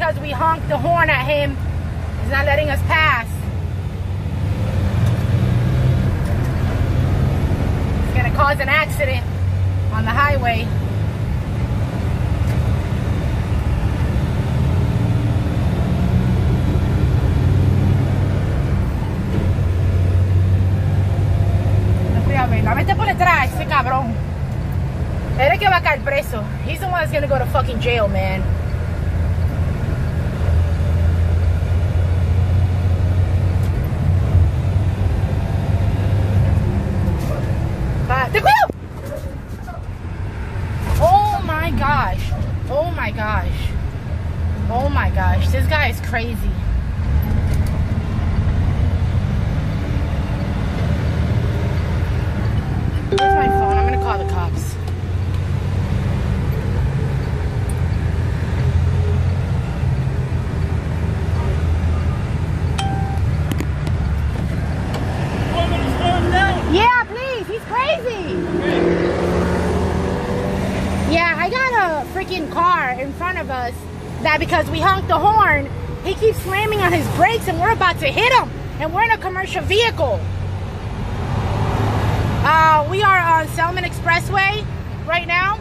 because we honked the horn at him. He's not letting us pass. It's gonna cause an accident on the highway. Vete por detrás, ese cabrón. Él es que va a caer preso. He's the one that's gonna go to fucking jail, man. Oh my gosh. Oh my gosh. Oh my gosh. This guy is crazy. Where's my phone? I'm gonna call the cops. Want me to slow him down? Yeah, please. He's crazy. Yeah, I got a freaking car in front of us that because we honked the horn, he keeps slamming on his brakes and we're about to hit him. And we're in a commercial vehicle. We are on Selman Expressway right now.